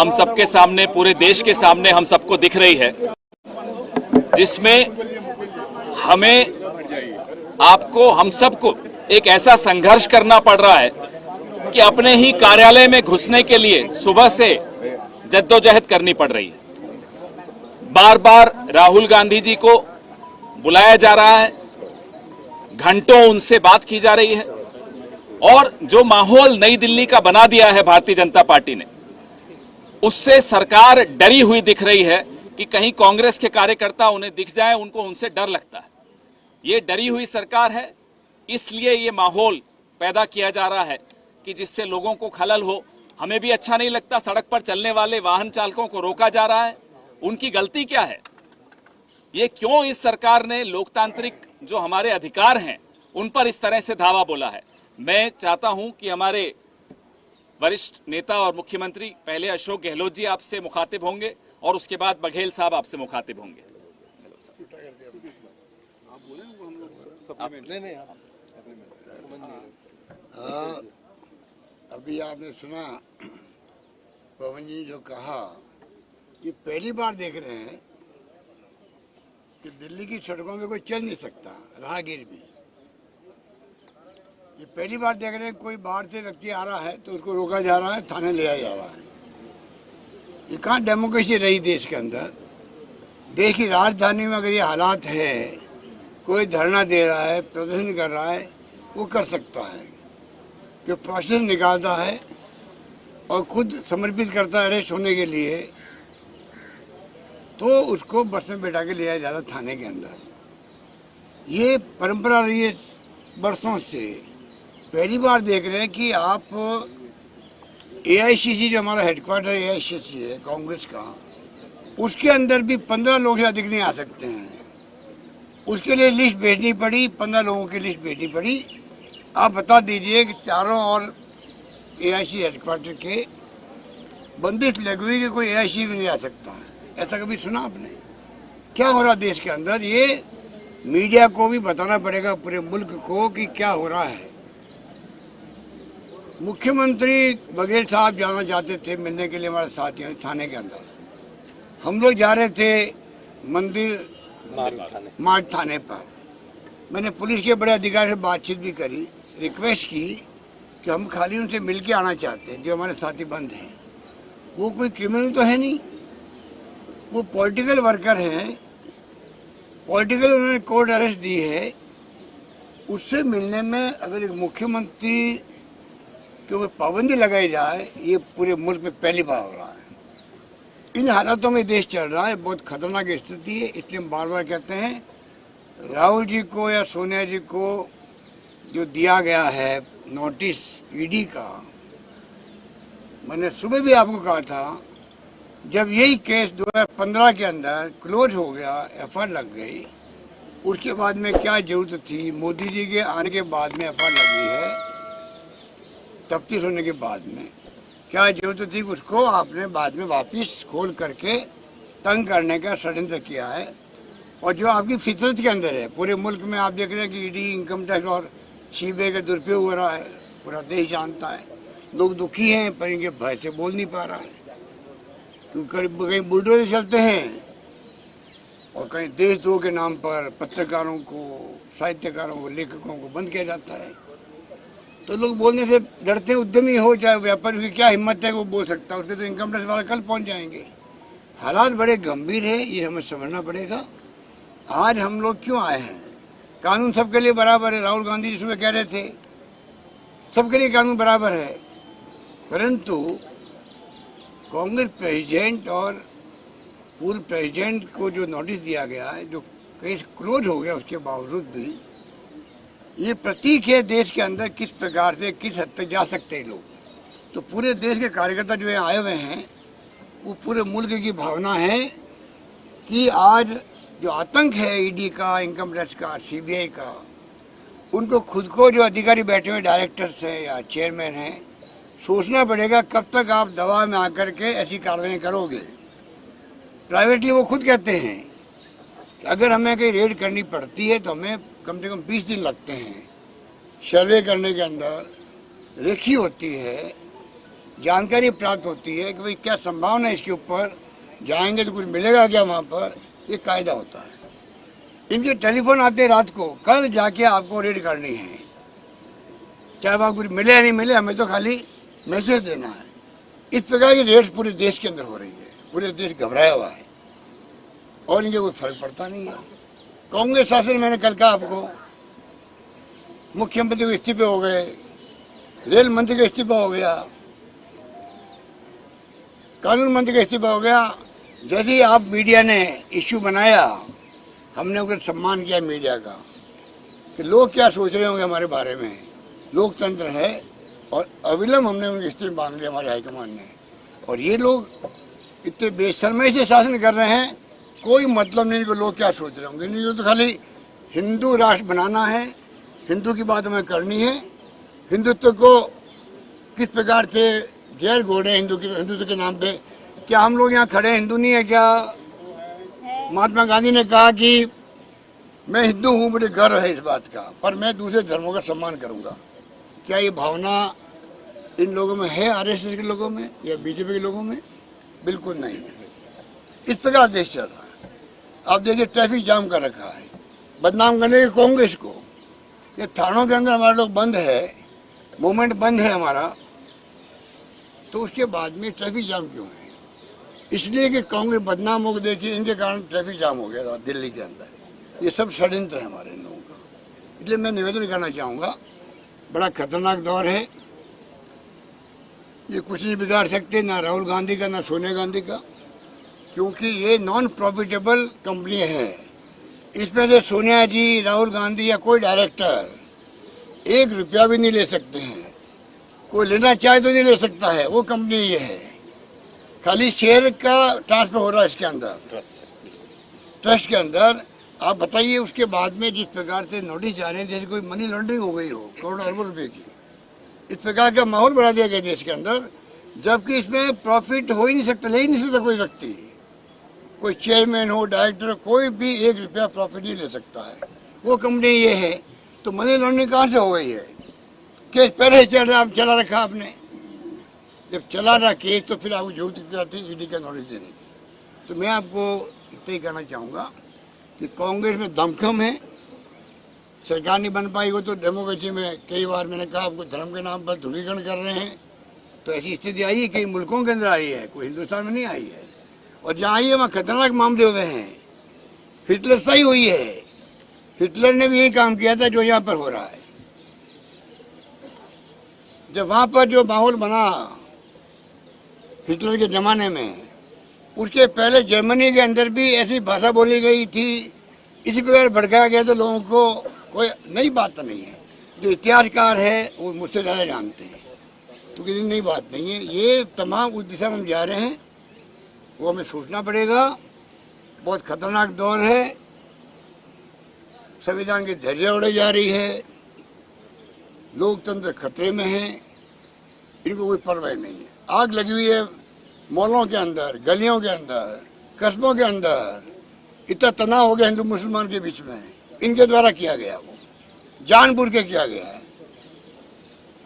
हम सबके सामने, पूरे देश के सामने हम सबको दिख रही है, जिसमें हमें, आपको, हम सबको एक ऐसा संघर्ष करना पड़ रहा है कि अपने ही कार्यालय में घुसने के लिए सुबह से जद्दोजहद करनी पड़ रही है। बार बार राहुल गांधी जी को बुलाया जा रहा है, घंटों उनसे बात की जा रही है, और जो माहौल नई दिल्ली का बना दिया है भारतीय जनता पार्टी ने, उससे सरकार डरी हुई दिख रही है कि कहीं कांग्रेस के कार्यकर्ता उन्हें दिख जाए, उनको उनसे डर लगता है। ये डरी हुई सरकार है, इसलिए ये माहौल पैदा किया जा रहा है कि जिससे लोगों को खलल हो। हमें भी अच्छा नहीं लगता, सड़क पर चलने वाले वाहन चालकों को रोका जा रहा है। उनकी गलती क्या है? ये क्यों इस सरकार ने लोकतांत्रिक जो हमारे अधिकार हैं उन पर इस तरह से धावा बोला है? मैं चाहता हूं कि हमारे वरिष्ठ नेता और मुख्यमंत्री, पहले अशोक गहलोत जी आपसे मुखातिब होंगे और उसके बाद बघेल साहब आपसे मुखातिब होंगे। अभी आपने सुना पवन जी जो कहा, ये पहली बार देख रहे हैं कि दिल्ली की सड़कों में कोई चल नहीं सकता, राहगीर भी। ये पहली बार देख रहे हैं कोई बाहर से व्यक्ति आ रहा है तो उसको रोका जा रहा है, थाने ले आया जा रहा है। ये कहाँ डेमोक्रेसी रही देश के अंदर? देश की राजधानी में अगर ये हालात है, कोई धरना दे रहा है, प्रदर्शन कर रहा है, वो कर सकता है कि प्रोसेस निकालता है और खुद समर्पित करता है अरेस्ट होने के लिए, तो उसको बस में बैठा के ले आया जाता थाने के अंदर। ये परंपरा रही है बरसों से। पहली बार देख रहे हैं कि आप एआईसीसी, जो हमारा हेडक्वार्टर एआईसीसी है कांग्रेस का, उसके अंदर भी 15 लोग से अधिक नहीं आ सकते हैं। उसके लिए लिस्ट भेजनी पड़ी, 15 लोगों की लिस्ट भेजनी पड़ी। आप बता दीजिए कि चारों और एआईसी हेडक्वार्टर के बंदिश लगी हुई कि कोई एआईसी भी नहीं आ सकता है। ऐसा कभी सुना आपने? क्या हो रहा देश के अंदर? ये मीडिया को भी बताना पड़ेगा, पूरे मुल्क को, कि क्या हो रहा है। मुख्यमंत्री बघेल साहब जाना चाहते थे मिलने के लिए हमारे साथियों थाने के अंदर। हम लोग जा रहे थे मंदिर मार्ग थाने पर। मैंने पुलिस के बड़े अधिकारी से बातचीत भी करी, रिक्वेस्ट की कि हम खाली उनसे मिल के आना चाहते हैं, जो हमारे साथी बंद हैं। वो कोई क्रिमिनल तो है नहीं, वो पॉलिटिकल वर्कर हैं, पॉलिटिकल उन्होंने कोर्ट अरेस्ट दी है। उससे मिलने में अगर एक मुख्यमंत्री के ऊपर पाबंदी लगाई जाए, ये पूरे मुल्क में पहली बार हो रहा है। इन हालातों में देश चल रहा है, बहुत खतरनाक स्थिति है। इसलिए हम बार बार कहते हैं, राहुल जी को या सोनिया जी को जो दिया गया है नोटिस ईडी का, मैंने सुबह भी आपको कहा था, जब यही केस 2015 के अंदर क्लोज हो गया, एफआईआर लग गई, उसके बाद में क्या जरूरत थी? मोदी जी के आने के बाद में एफआईआर लगी है, तफ्तीश होने के बाद में क्या जरूरत थी? उसको आपने बाद में वापस खोल करके तंग करने का षड्यंत्र किया है। और जो आपकी फितरत के अंदर है, पूरे मुल्क में आप देख रहे हैं कि ईडी, इनकम टैक्स और सीबीआई का दुरुपयोग हो रहा है, पूरा देश जानता है। लोग दुखी हैं पर इनके भय से बोल नहीं पा रहा है, क्योंकि कहीं बुलडोजर चलते हैं और कहीं देशद्रोह के नाम पर पत्रकारों को, साहित्यकारों को, लेखकों को बंद किया जाता है। तो लोग बोलने से डरते हैं। उद्यमी हो चाहे व्यापारी, की क्या हिम्मत है वो बोल सकता है? उसके तो इनकम टैक्स वाला कल पहुंच जाएंगे। हालात बड़े गंभीर है, ये हमें समझना पड़ेगा। आज हम लोग क्यों आए हैं? कानून सबके लिए बराबर है। राहुल गांधी जिसमें कह रहे थे सबके लिए कानून बराबर है, परंतु कांग्रेस प्रेसिडेंट और पूर्व प्रेसिडेंट को जो नोटिस दिया गया है, जो केस क्लोज हो गया, उसके बावजूद भी ये प्रतीक है देश के अंदर किस प्रकार से, किस हद तक जा सकते हैं लोग। तो पूरे देश के कार्यकर्ता जो आए हुए हैं, वो पूरे मुल्क की भावना है कि आज जो आतंक है ईडी का, इनकम टैक्स का, सीबीआई का, उनको खुद को जो अधिकारी बैठे हुए डायरेक्टर्स हैं या चेयरमैन हैं, सोचना पड़ेगा कब तक आप दबाव में आकर के ऐसी कार्रवाई करोगे। प्राइवेटली वो खुद कहते हैं कि अगर हमें कहीं रेड करनी पड़ती है तो हमें कम से कम 20 दिन लगते हैं। सर्वे करने के अंदर रेखी होती है, जानकारी प्राप्त होती है कि भाई क्या संभावना है इसके ऊपर, जाएंगे तो कुछ मिलेगा क्या वहाँ पर, ये कायदा होता है। इनके टेलीफोन आते हैं रात को, कल जाके आपको रेड करनी है, चाहे वहाँ कुछ मिले या नहीं मिले, हमें तो खाली मैसेज देना है। इस प्रकार की रेड्स पूरे देश के अंदर हो रही है, पूरे देश घबराया हुआ है और इनके कोई फर्क पड़ता नहीं है। कांग्रेस शासन, मैंने कल कहा आपको, मुख्यमंत्री के इस्तीफे हो गए, रेल मंत्री का इस्तीफा हो गया, कानून मंत्री का इस्तीफा हो गया। जैसे ही आप मीडिया ने इश्यू बनाया, हमने उनका सम्मान किया मीडिया का कि लोग क्या सोच रहे होंगे हमारे बारे में, लोकतंत्र है, और अविलंब हमने उनके इस्तीफे मांग लिया हमारे हाईकमान ने। और ये लोग इतने बेशर्मी से शासन कर रहे हैं, कोई मतलब नहीं कि लोग क्या सोच रहे होंगे। इनको तो खाली हिंदू राष्ट्र बनाना है, हिंदू की बात हमें करनी है, हिंदुत्व को किस प्रकार से गैर घोड़े हिंदुत्व के नाम पे। क्या हम लोग यहाँ खड़े हिंदू नहीं है क्या? महात्मा गांधी ने कहा कि मैं हिंदू हूँ, मुझे गर्व है इस बात का, पर मैं दूसरे धर्मों का सम्मान करूँगा। क्या ये भावना इन लोगों में है, आरएसएस के लोगों में या बीजेपी के लोगों में? बिल्कुल नहीं है। इस प्रकार देश चल रहा है। आप देखिए ट्रैफिक जाम कर रखा है, बदनाम करने के कांग्रेस को। ये थानों के अंदर हमारे लोग बंद है, मूवमेंट बंद है हमारा, तो उसके बाद में ट्रैफिक जाम क्यों है? इसलिए कि कांग्रेस बदनाम हो गई। देखिए इनके कारण ट्रैफिक जाम हो गया था दिल्ली के अंदर। ये सब षड्यंत्र है हमारे इन लोगों का। इसलिए मैं निवेदन करना चाहूँगा, बड़ा खतरनाक दौर है, ये कुछ नहीं बिगाड़ सकते, ना राहुल गांधी का ना सोनिया गांधी का, क्योंकि ये नॉन प्रॉफिटेबल कंपनी है। इसमें से सोनिया जी, राहुल गांधी या कोई डायरेक्टर 1 रुपया भी नहीं ले सकते हैं, कोई लेना चाहे तो नहीं ले सकता है। वो कंपनी ये है, खाली शेयर का ट्रांसफर हो रहा है इसके अंदर, ट्रस्ट के अंदर। आप बताइए उसके बाद में जिस प्रकार से नोटिस जा रहे हैं, जैसे कोई मनी लॉन्ड्रिंग हो गई हो करोड़ों अरबों रुपए की, इस प्रकार का माहौल बना दिया गया देश के अंदर, जबकि इसमें प्रॉफिट हो ही नहीं सकता, ले ही नहीं सकता कोई व्यक्ति, कोई चेयरमैन हो, डायरेक्टर हो, कोई भी 1 रुपया प्रॉफिट नहीं ले सकता है। वो कंपनी ये है, तो मनी लॉन्ड्रिंग कहाँ से हो गई है? केस पहले चला रखा आपने, जब चला रहा केस तो फिर आपको जरूरत क्या थी ईडी का नोटिस देने की? तो मैं आपको इतना ही कहना चाहूँगा कि कांग्रेस में दमखम है, सरकार नहीं बन पाई हो तो डेमोक्रेसी में कई बार मैंने कहा आपको धर्म के नाम पर ध्रुवीकरण कर रहे हैं, तो ऐसी स्थिति आई है कई मुल्कों के अंदर आई है, कोई हिंदुस्तान में नहीं आई है। और जहाँ आई है वहाँ खतरनाक मामले हुए हैं, हिटलर सही हुई है, हिटलर ने भी यही काम किया था जो यहाँ पर हो रहा है। जब वहाँ पर जो माहौल बना हिटलर के ज़माने में, उसके पहले जर्मनी के अंदर भी ऐसी भाषा बोली गई थी, इसी प्रकार भड़काया गया। तो लोगों को कोई नई बात तो नहीं है, जो इतिहासकार है वो मुझसे ज़्यादा जानते हैं, तो किसी नई बात नहीं है। ये तमाम उस दिशा में हम जा रहे हैं, वो हमें सोचना पड़ेगा। बहुत खतरनाक दौर है, संविधान की धैर्य उड़ाई जा रही है, लोकतंत्र खतरे में है, इनको कोई परवाह नहीं है। आग लगी हुई है मॉलों के अंदर, गलियों के अंदर, कस्बों के अंदर। इतना तनाव हो गया हिंदू मुसलमान के बीच में, इनके द्वारा किया गया, वो जानबूझ के किया गया है।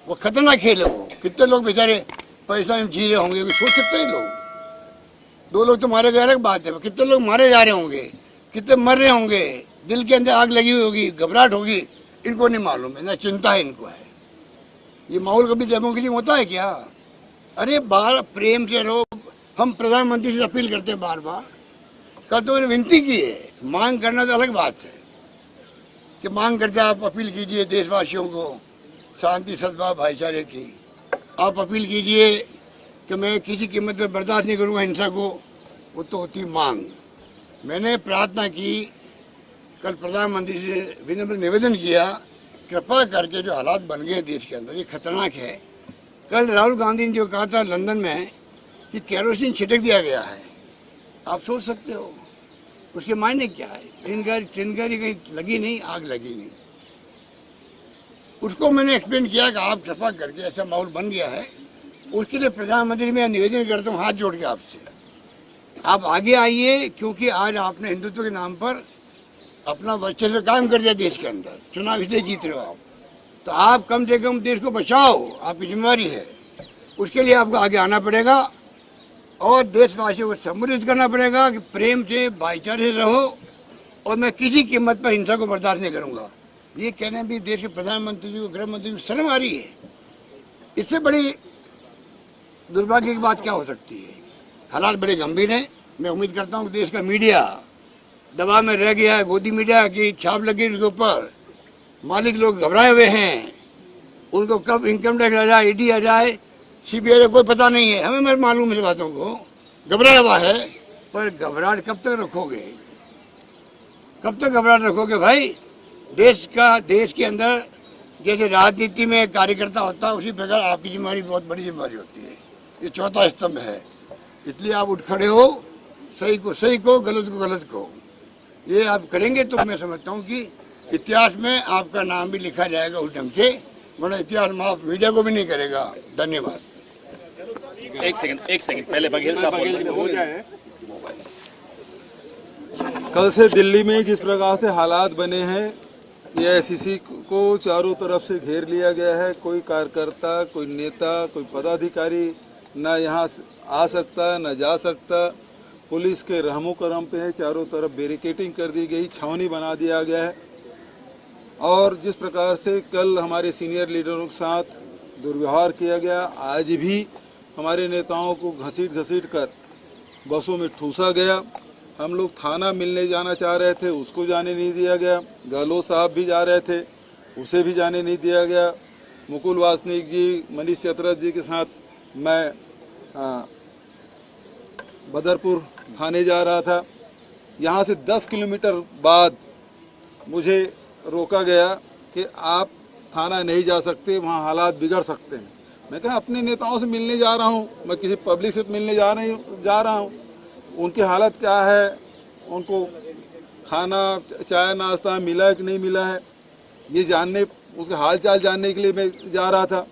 वो खतरनाक खेल है वो। कितने लोग बेचारे पैसा में जी रहे होंगे, कोई सोच सकते हैं लोग? 2 लोग तो मारे गए अलग बात है, कितने लोग मारे जा रहे होंगे, कितने मर रहे होंगे, दिल के अंदर आग लगी हुई होगी, घबराहट होगी, इनको नहीं मालूम है, ना चिंता है इनको है। ये माहौल कभी डेमोक्रेसी में होता है क्या? अरे बार प्रेम से रहो। हम प्रधानमंत्री से अपील करते हैं बार बार, कल तो मैंने विनती की है, मांग करना तो अलग बात है कि मांग करते आप अपील कीजिए देशवासियों को शांति सद्भाव भाईचारे की। आप अपील कीजिए कि मैं किसी कीमत पर बर्दाश्त नहीं करूँगा हिंसा को, वो तो होती मांग। मैंने प्रार्थना की, कल प्रधानमंत्री से विनम्र निवेदन किया, कृपा करके जो हालात बन गए देश के अंदर, ये खतरनाक है। कल राहुल गांधी ने जो कहा था लंदन में कि केरोसिन छिड़क दिया गया है, आप सोच सकते हो उसके मायने क्या है? चिंगारी कहीं लगी नहीं, आग लगी नहीं। उसको मैंने एक्सप्लेन किया कि आप कृपा करके, ऐसा माहौल बन गया है, उसके लिए प्रधानमंत्री मैं निवेदन करता हूँ हाथ जोड़ के आपसे, आप आगे आइए, क्योंकि आज आपने हिंदुत्व के नाम पर अपना वर्चस्व कायम कर दिया देश के अंदर, चुनाव इसलिए जीत रहे हो आप, तो आप कम से कम देश को बचाओ, आपकी जिम्मेदारी है। उसके लिए आपको आगे आना पड़ेगा और देशवासियों को संबोधित करना पड़ेगा कि प्रेम से भाईचारे से रहो और मैं किसी कीमत पर हिंसा को बर्दाश्त नहीं करूँगा। ये कहने भी देश के प्रधानमंत्री जी को, गृह मंत्री को शर्म आ रही है। इससे बड़ी दुर्भाग्य की बात क्या हो सकती है। हालात बड़े गंभीर हैं। मैं उम्मीद करता हूँ कि देश का मीडिया दबाव में रह गया है। गोदी मीडिया की छाप लगी उसके ऊपर, मालिक लोग घबराए हुए हैं। उनको कब इनकम टैक्स आ जाए, ईडी आ जाए, सीबीआई का कोई पता नहीं है। हमें मैं मालूम है बातों को, घबराया हुआ है। पर घबराहट कब तक रखोगे, कब तक घबराहट रखोगे भाई। देश के अंदर जैसे राजनीति में कार्यकर्ता होता है, उसी प्रकार आपकी जिम्मेदारी बहुत बड़ी जिम्मेदारी होती है। ये चौथा स्तंभ है। इसलिए आप उठ खड़े हो, सही को सही को, गलत को गलत को। ये आप करेंगे तो मैं समझता हूँ कि इतिहास में आपका नाम भी लिखा जाएगा उस ढंग से, वरना इतिहास माफ मीडिया को भी नहीं करेगा। धन्यवाद। एक सेकंड पहले बघेल साहब हो जाए। कल से दिल्ली में जिस प्रकार से हालात बने हैं, एआईसीसी को चारों तरफ से घेर लिया गया है। कोई कार्यकर्ता, कोई नेता, कोई पदाधिकारी न यहाँ आ सकता न जा सकता। पुलिस के रहमो करम पे है, चारों तरफ बैरिकेडिंग कर दी गई, छावनी बना दिया गया है। और जिस प्रकार से कल हमारे सीनियर लीडरों के साथ दुर्व्यवहार किया गया, आज भी हमारे नेताओं को घसीट कर बसों में ठूसा गया। हम लोग थाना मिलने जाना चाह रहे थे, उसको जाने नहीं दिया गया। गहलोत साहब भी जा रहे थे, उसे भी जाने नहीं दिया गया। मुकुल वासनिक जी, मनीष चतरथ जी के साथ मैं बदरपुर थाने जा रहा था। यहाँ से 10 किलोमीटर बाद मुझे रोका गया कि आप थाना नहीं जा सकते, वहाँ हालात बिगड़ सकते हैं। मैं कहा अपने नेताओं से मिलने जा रहा हूँ, मैं किसी पब्लिक से मिलने जा रहा हूँ। उनकी हालत क्या है, उनको खाना चाय नाश्ता मिला है कि नहीं मिला है, ये जानने, उसके हाल चाल जानने के लिए मैं जा रहा था।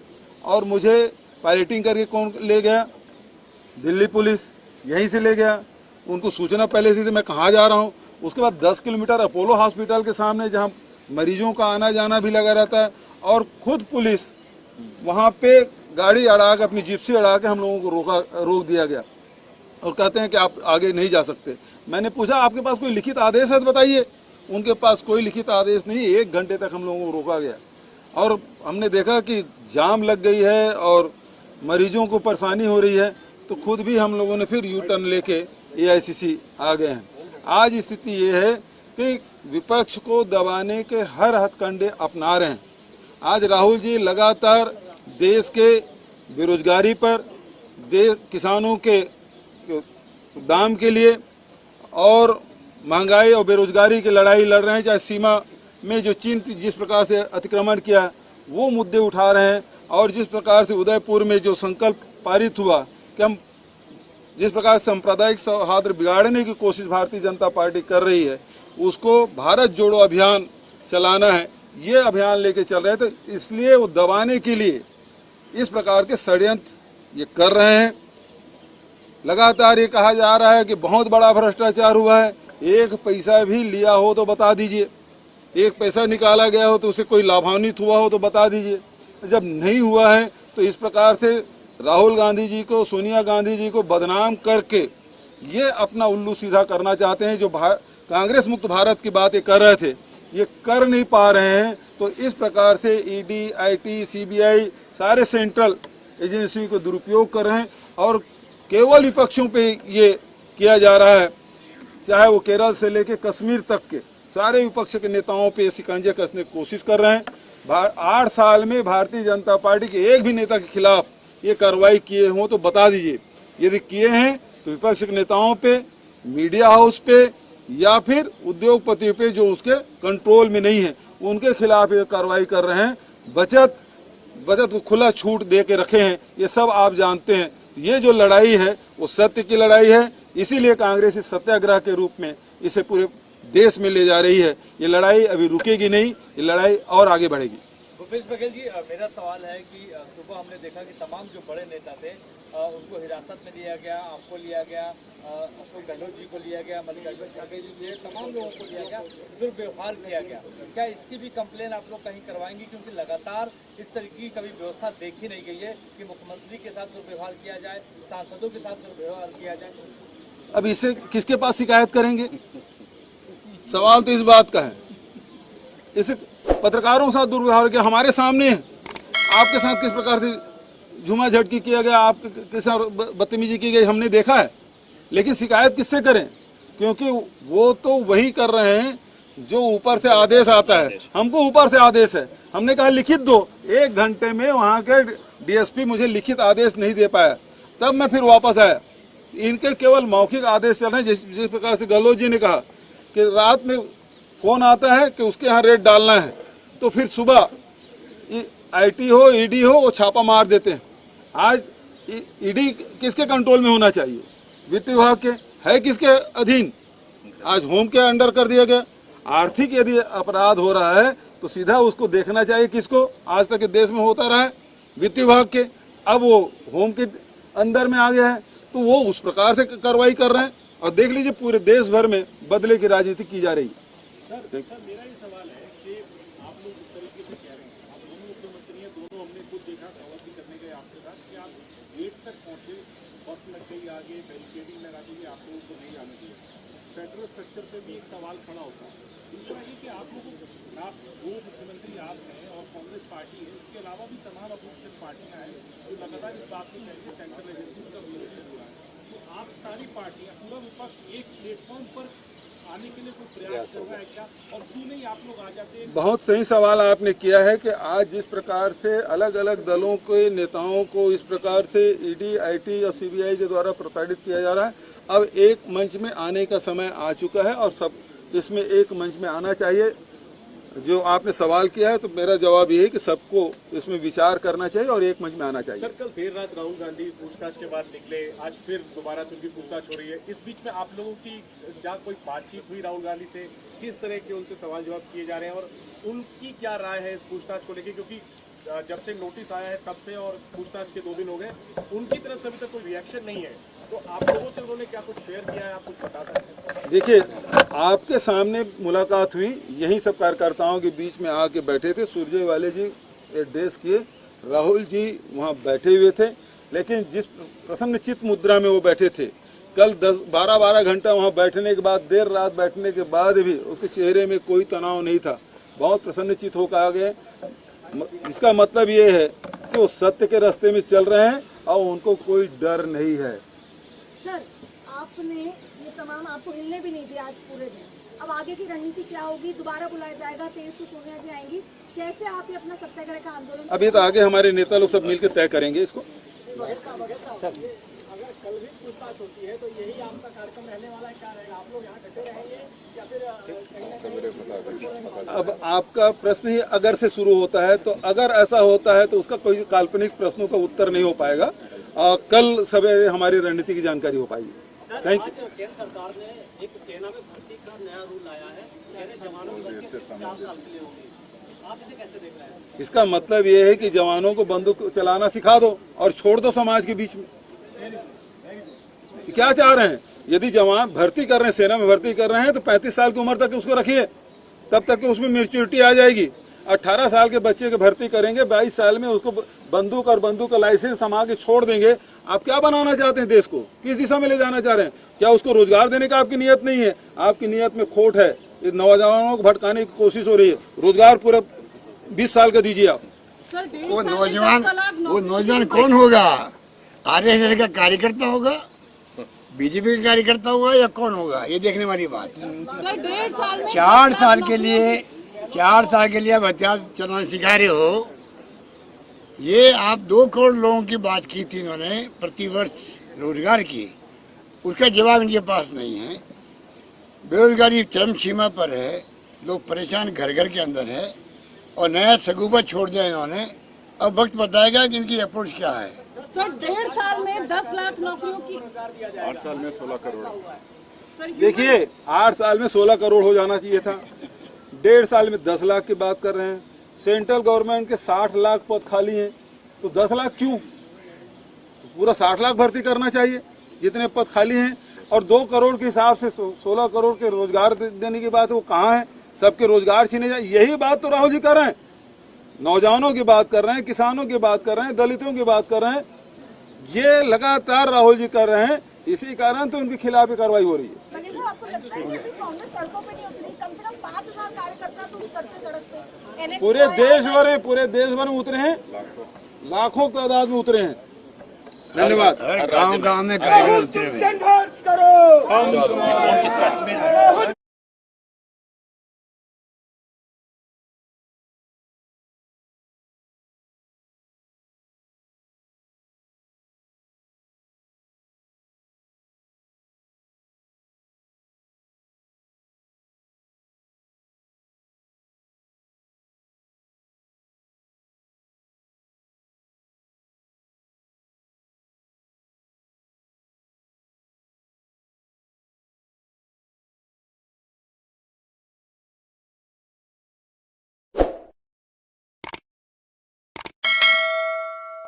और मुझे पायलटिंग करके कौन ले गया? दिल्ली पुलिस यहीं से ले गया। उनको सूचना पहले से मैं कहाँ जा रहा हूँ। उसके बाद 10 किलोमीटर अपोलो हॉस्पिटल के सामने, जहाँ मरीजों का आना जाना भी लगा रहता है, और खुद पुलिस वहाँ पे गाड़ी अड़ा के, अपनी जिप्सी अड़ा के हम लोगों को रोक दिया गया और कहते हैं कि आप आगे नहीं जा सकते। मैंने पूछा आपके पास कोई लिखित आदेश है तो बताइए। उनके पास कोई लिखित आदेश नहीं। 1 घंटे तक हम लोगों को रोका गया और हमने देखा कि जाम लग गई है और मरीजों को परेशानी हो रही है, तो खुद भी हम लोगों ने फिर यू टर्न लेके एआईसीसी आ गए हैं। आज स्थिति ये है कि विपक्ष को दबाने के हर हथकंडे अपना रहे हैं। आज राहुल जी लगातार देश के बेरोजगारी पर, किसानों के दाम के लिए और महंगाई और बेरोजगारी की लड़ाई लड़ रहे हैं। चाहे सीमा में जो चीन जिस प्रकार से अतिक्रमण किया वो मुद्दे उठा रहे हैं, और जिस प्रकार से उदयपुर में जो संकल्प पारित हुआ कि हम जिस प्रकार सांप्रदायिक सौहार्द बिगाड़ने की कोशिश भारतीय जनता पार्टी कर रही है, उसको भारत जोड़ो अभियान चलाना है, ये अभियान लेके चल रहे हैं। तो इसलिए वो दबाने के लिए इस प्रकार के षड्यंत्र ये कर रहे हैं। लगातार ये कहा जा रहा है कि बहुत बड़ा भ्रष्टाचार हुआ है। 1 पैसा भी लिया हो तो बता दीजिए, 1 पैसा निकाला गया हो तो उससे कोई लाभान्वित हुआ हो तो बता दीजिए। जब नहीं हुआ है तो इस प्रकार से राहुल गांधी जी को, सोनिया गांधी जी को बदनाम करके ये अपना उल्लू सीधा करना चाहते हैं। जो कांग्रेस मुक्त भारत की बातें कर रहे थे, ये कर नहीं पा रहे हैं। तो इस प्रकार से ईडी, आईटी, सीबीआई सारे सेंट्रल एजेंसी को दुरुपयोग कर रहे हैं और केवल विपक्षों पे ये किया जा रहा है। चाहे वो केरल से लेके कश्मीर तक के सारे विपक्ष के नेताओं पे शिकंजे कसने की कोशिश कर रहे हैं। 8 साल में भारतीय जनता पार्टी के एक भी नेता के खिलाफ ये कार्रवाई किए हों तो बता दीजिए। यदि किए हैं तो विपक्ष के नेताओं पे, मीडिया हाउस पे या फिर उद्योगपतियों पे जो उसके कंट्रोल में नहीं है, उनके खिलाफ ये कार्रवाई कर रहे हैं। बचत को खुला छूट दे के रखे हैं, ये सब आप जानते हैं। ये जो लड़ाई है वो सत्य की लड़ाई है, इसीलिए कांग्रेस इस सत्याग्रह के रूप में इसे पूरे देश में ले जा रही है। ये लड़ाई अभी रुकेगी नहीं, ये लड़ाई और आगे बढ़ेगी। भूपेश बघेल जी, मेरा सवाल है कि सुबह हमने देखा कि तमाम जो बड़े नेता थे उनको हिरासत में लिया गया, आपको लिया गया, अशोक गहलोत जी को लिया गया, मल्लिकार्जुन खड़गे जी को, तमाम लोगों को लिया गया, दुर्व्यवहार किया गया। क्या इसकी भी कंप्लेन आप लोग कहीं करवाएंगे? क्योंकि लगातार इस तरह की कभी व्यवस्था देखी नहीं गई है कि मुख्यमंत्री के साथ दुर्व्यवहार किया जाए, सांसदों के साथ दुर्व्यवहार किया जाए। अब इसे किसके पास शिकायत करेंगे? सवाल तो इस बात का है। इसे पत्रकारों के साथ दुर्व्यवहार किया, हमारे सामने है। आपके साथ किस प्रकार से झूमा झटकी किया गया, आपके साथ बदतमीजी की गई, हमने देखा है। लेकिन शिकायत किससे करें? क्योंकि वो तो वही कर रहे हैं जो ऊपर से आदेश आता है। हमको ऊपर से आदेश है, हमने कहा लिखित दो। 1 घंटे में वहाँ के डीएसपी मुझे लिखित आदेश नहीं दे पाया, तब मैं फिर वापस आया। इनके केवल मौखिक आदेश चल रहे हैं। जिस प्रकार से गहलोत जी ने कहा कि रात में फोन आता है कि उसके यहाँ रेड डालना है, तो फिर सुबह आईटी हो, ईडी हो, वो छापा मार देते हैं। आज ईडी किसके कंट्रोल में होना चाहिए? वित्त विभाग के है किसके अधीन? आज होम के अंडर कर दिया गया। आर्थिक यदि अपराध हो रहा है तो सीधा उसको देखना चाहिए किसको? आज तक देश में होता रहा है वित्त विभाग के, अब वो होम के अंदर में आ गया है, तो वो उस प्रकार से कार्रवाई कर रहे हैं। और देख लीजिए पूरे देश भर में बदले की राजनीति की जा रही है। सर मेरा ये सवाल है कि आप लोग जिस तरीके से कह रहे हैं, आप दोनों मुख्यमंत्री हैं, दोनों हमने खुद देखा, सवाल भी करने गए आपके साथ कि आप गेट तक पहुंचे, बस लग गई आगे, बैरिकेडिंग लगा दी, आप लोगों को नहीं आने दिया। फेडरल स्ट्रक्चर पे भी एक सवाल खड़ा होता है। दूसरा ये कि आप लोगों को, आप दो मुख्यमंत्री आप हैं और कांग्रेस पार्टी है, इसके अलावा भी तमाम अपोजिशन पार्टियां हैं जो लगातार इस बात में कहती है सेंट्रल एजेंसीज का मिसयूज हो रहा है। तो आप सारी पार्टियां, पूरा विपक्ष एक प्लेटफॉर्म पर आने के लिए कोई प्रयास कर रहा है क्या? और क्यों नहीं आप लोग आ जाते हैं? बहुत सही सवाल आपने किया है कि आज जिस प्रकार से अलग अलग दलों के नेताओं को इस प्रकार से ईडी, आईटी और सीबीआई के द्वारा प्रताड़ित किया जा रहा है, अब एक मंच में आने का समय आ चुका है और सब इसमें एक मंच में आना चाहिए। जो आपने सवाल किया है तो मेरा जवाब ये है कि सबको इसमें विचार करना चाहिए और एक मंच में आना चाहिए। सर कल देर रात राहुल गांधी पूछताछ के बाद निकले, आज फिर दोबारा से उनकी पूछताछ हो रही है। इस बीच में आप लोगों की क्या कोई बातचीत हुई राहुल गांधी से? किस तरह के उनसे सवाल जवाब किए जा रहे हैं और उनकी क्या राय है इस पूछताछ को लेकर? क्योंकि जब से नोटिस आया है तब से और पूछताछ के 2 दिन हो गए, उनकी तरफ से अभी तक कोई रिएक्शन नहीं है। तो आप लोगों से उन्होंने क्या कुछ शेयर किया है, आप कुछ बता सकते हैं? देखिए, आपके सामने मुलाकात हुई, यही सब कार्यकर्ताओं के बीच में आके बैठे थे। सुरजेवाला जी एड्रेस किए, राहुल जी वहाँ बैठे हुए थे, लेकिन जिस प्रसन्नचित्त मुद्रा में वो बैठे थे, कल 10-12 घंटा वहाँ बैठने के बाद, देर रात बैठने के बाद भी उसके चेहरे में कोई तनाव नहीं था, बहुत प्रसन्नचित्त होकर आ गए। इसका मतलब ये है कि वो सत्य के रास्ते में चल रहे हैं और उनको कोई डर नहीं है। सर, आपने ये तमाम, आपको हिलने भी नहीं दिया आज पूरे दिन। अब आगे की रणनीति क्या होगी? दोबारा बुलाया जाएगा, 23 को सोनिया जी आएंगी, कैसे आप ये अपना सत्याग्रह का आंदोलन? अभी तो आगे हमारे नेता लोग सब मिलकर तय करेंगे इसको। अगर कल भी पूछताछ होती है तो यही आपका कार्यक्रम रहने वाला है, क्या रहेगा? आप लोग यहाँ कैसे रहेंगे या फिर अब आपका प्रश्न ही अगर से शुरू होता है, तो अगर ऐसा होता है तो उसका कोई काल्पनिक प्रश्नों का उत्तर नहीं हो पाएगा। कल सवेरे हमारी रणनीति की जानकारी हो पाएगी। Thank you. केंद्र सरकार ने एक सेना में भर्ती का नया रूल लाया है, जवानों की भर्ती 4 साल के लिए होगी। आप इसे कैसे देख रहे हैं? इसका मतलब ये है कि जवानों को बंदूक चलाना सिखा दो और छोड़ दो समाज के बीच में। क्या चाह रहे हैं? यदि जवान भर्ती कर रहे हैं, सेना में भर्ती कर रहे हैं, तो 35 साल की उम्र तक उसको रखिए, तब तक कि उसमें मैच्योरिटी आ जाएगी। 18 साल के बच्चे की भर्ती करेंगे, 22 साल में उसको बंदूक और बंदूक का लाइसेंस थमा के छोड़ देंगे। आप क्या बनाना चाहते हैं? देश को किस दिशा में ले जाना चाह रहे हैं? क्या उसको रोजगार देने का आपकी नीयत नहीं है? आपकी नीयत में खोट है। नौजवानों को भटकाने की कोशिश हो रही है। रोजगार पूरा 20 साल का दीजिए आप। वो नौजवान कौन होगा? आरएसएस का कार्यकर्ता होगा, बीजेपी का कार्यकर्ता होगा, या कौन होगा? ये देखने वाली बात है। 4 साल के लिए आप हथियार चलाना सिखा रहे हो। ये आप 2 करोड़ लोगों की बात की थी इन्होंने प्रतिवर्ष रोजगार की, उसका जवाब इनके पास नहीं है। बेरोजगारी चरम सीमा पर है, लोग परेशान घर घर के अंदर है, और नया सगुफा छोड़ दिया इन्होंने। अब वक्त बताएगा कि इनकी अप्रोच क्या है। सर, 1.5 साल में 10 लाख नौकरियों की, 8 साल में 16 करोड़। देखिए, 8 साल में 16 करोड़ हो जाना चाहिए था। 1.5 साल में 10 लाख की बात कर रहे हैं। सेंट्रल गवर्नमेंट के 60 लाख पद खाली हैं, तो 10 लाख क्यों? पूरा 60 लाख भर्ती करना चाहिए जितने पद खाली हैं। और 2 करोड़ के हिसाब से 16 करोड़ के रोजगार देने की बात है, वो कहाँ है? सबके रोजगार छीने जाए, यही बात तो राहुल जी कर रहे हैं। नौजवानों की बात कर रहे हैं, किसानों की बात कर रहे हैं, दलितों की बात कर रहे हैं। ये लगातार राहुल जी कर रहे हैं, इसी कारण तो उनके खिलाफ ही कार्रवाई हो रही है। आपको लगता है कि कांग्रेस सड़कों पे नहीं उतरी? कम से कम 5000 कार्यकर्ता तो उतरते सड़क पे। NSU पूरे देश भर में उतरे हैं, लाखों तादाद में उतरे हैं। धन्यवाद। गांव-गांव में कार्यक्रम उतरे हुए हैं। संघर्ष करो।